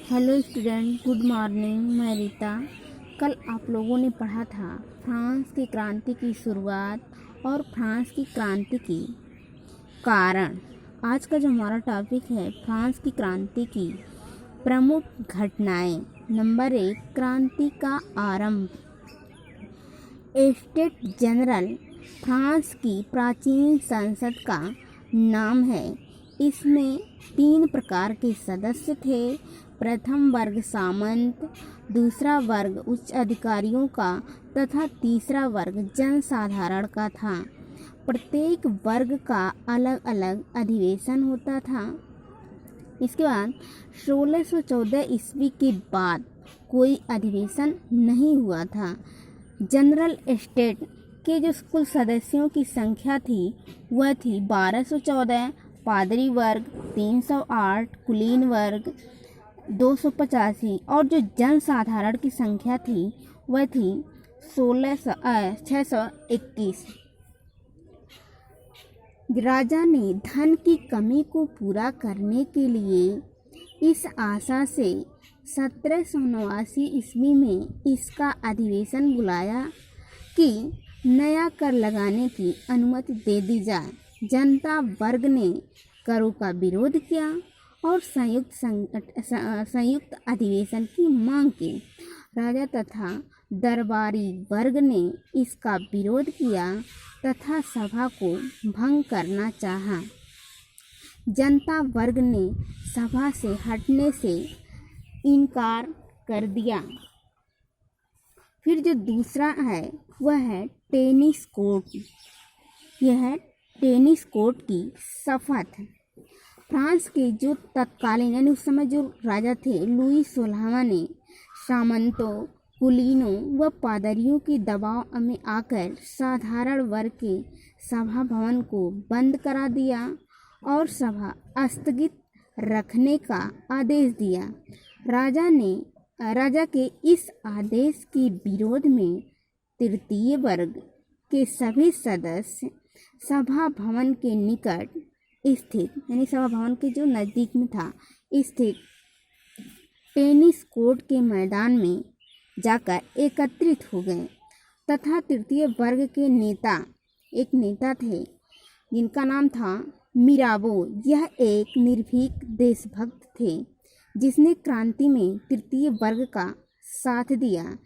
Hello student, good morning. मैं रीता। कल आप लोगों ने पढ़ा था फ्रांस की क्रांति की शुरुआत और फ्रांस की क्रांति की कारण। आज का जो हमारा टॉपिक है फ्रांस की क्रांति की प्रमुख घटनाएं। नंबर 1, क्रांति का आरंभ। एस्टेट जनरल फ्रांस की प्राचीन संसद का नाम है। इसमें 3 प्रकार के सदस्य थे। प्रथम वर्ग सामंत, दूसरा वर्ग उच्च अधिकारियों का तथा तीसरा वर्ग जनसाधारण का था। प्रत्येक वर्ग का अलग अलग अधिवेशन होता था। इसके बाद 1614 ईस्वी के बाद कोई अधिवेशन नहीं हुआ था। जनरल एस्टेट के जो कुल सदस्यों की संख्या थी वह थी 1214, पादरी वर्ग 308, कुलीन वर्ग 285 और जो जनसाधारण की संख्या थी वह थी 621। राजा ने धन की कमी को पूरा करने के लिए इस आशा से 1789 ईस्वी में इसका अधिवेशन बुलाया कि नया कर लगाने की अनुमति दे दी जाए। जनता वर्ग ने करों का विरोध किया और संयुक्त अधिवेशन की मांग की। राजा तथा दरबारी वर्ग ने इसका विरोध किया तथा सभा को भंग करना चाहा। जनता वर्ग ने सभा से हटने से इनकार कर दिया। फिर जो दूसरा है वह है टेनिस कोर्ट। यह है टेनिस कोर्ट की शपथ। फ्रांस के जो तत्कालीन यानी उस समय जो राजा थे लुई 16वां ने सामंतों, कुलीनों व पादरियों के दबाव में आकर साधारण वर्ग के सभा भवन को बंद करा दिया और सभा स्थगित रखने का आदेश दिया। राजा के इस आदेश के विरोध में तृतीय वर्ग के सभी सदस्य सभा भवन के निकट स्थित यानी सभा भवन के जो नज़दीक में था स्थित टेनिस कोर्ट के मैदान में जाकर एकत्रित हो गए तथा तृतीय वर्ग के एक नेता थे जिनका नाम था मिराबो। यह एक निर्भीक देशभक्त थे जिसने क्रांति में तृतीय वर्ग का साथ दिया।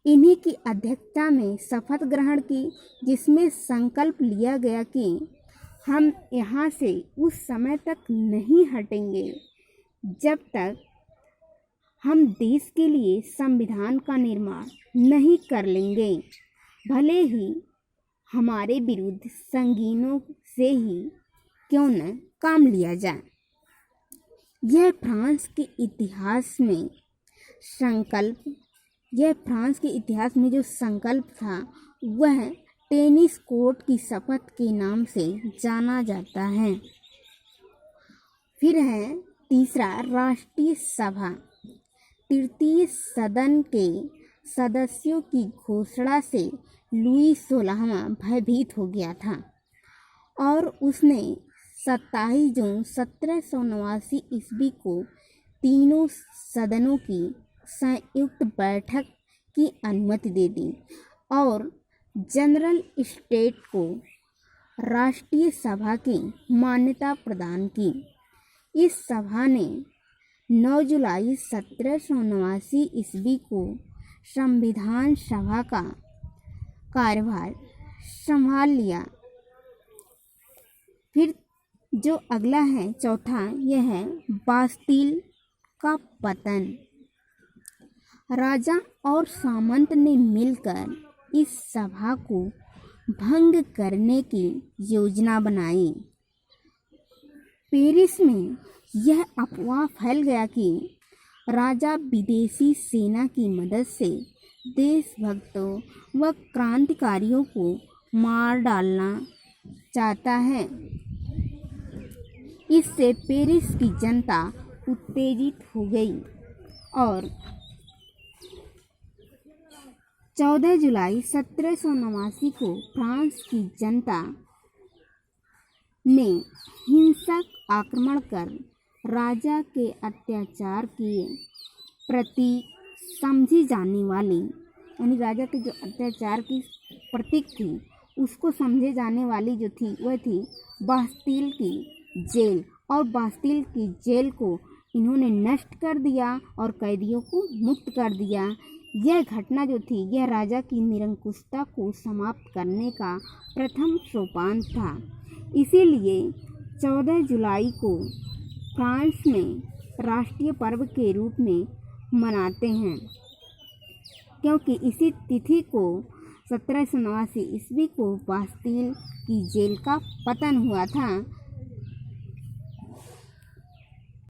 इन्हीं की अध्यक्षता में शपथ ग्रहण की जिसमें संकल्प लिया गया कि हम यहाँ से उस समय तक नहीं हटेंगे जब तक हम देश के लिए संविधान का निर्माण नहीं कर लेंगे, भले ही हमारे विरुद्ध संगीनों से ही क्यों न काम लिया जाए। यह फ्रांस के इतिहास में जो संकल्प था वह टेनिस कोर्ट की शपथ के नाम से जाना जाता है। फिर है तीसरा, राष्ट्रीय सभा। तृतीय सदन के सदस्यों की घोषणा से लुई 16वां भयभीत हो गया था और उसने 27 जून 1789 ईस्वी को तीनों सदनों की संयुक्त बैठक की अनुमति दे दी और जनरल एस्टेट को राष्ट्रीय सभा की मान्यता प्रदान की। इस सभा ने 9 जुलाई 1789 ईस्वी को संविधान सभा का कार्यभार संभाल लिया। फिर जो अगला है चौथा, यह है बास्टील का पतन। राजा और सामंत ने मिलकर इस सभा को भंग करने की योजना बनाई। पेरिस में यह अफवाह फैल गया कि राजा विदेशी सेना की मदद से देशभक्तों व क्रांतिकारियों को मार डालना चाहता है। इससे पेरिस की जनता उत्तेजित हो गई और 14 जुलाई 1789 को फ्रांस की जनता ने हिंसक आक्रमण कर राजा के अत्याचार किए प्रति समझी जाने वाली, यानी राजा के जो अत्याचार की प्रतीक थी उसको समझे जाने वाली जो थी वह थी बास्तिल की जेल, और बास्तिल की जेल को इन्होंने नष्ट कर दिया और कैदियों को मुक्त कर दिया। यह घटना जो थी यह राजा की निरंकुशता को समाप्त करने का प्रथम सोपान था। इसीलिए 14 जुलाई को फ्रांस में राष्ट्रीय पर्व के रूप में मनाते हैं, क्योंकि इसी तिथि को 1789 ईस्वी को बास्तिल की जेल का पतन हुआ था।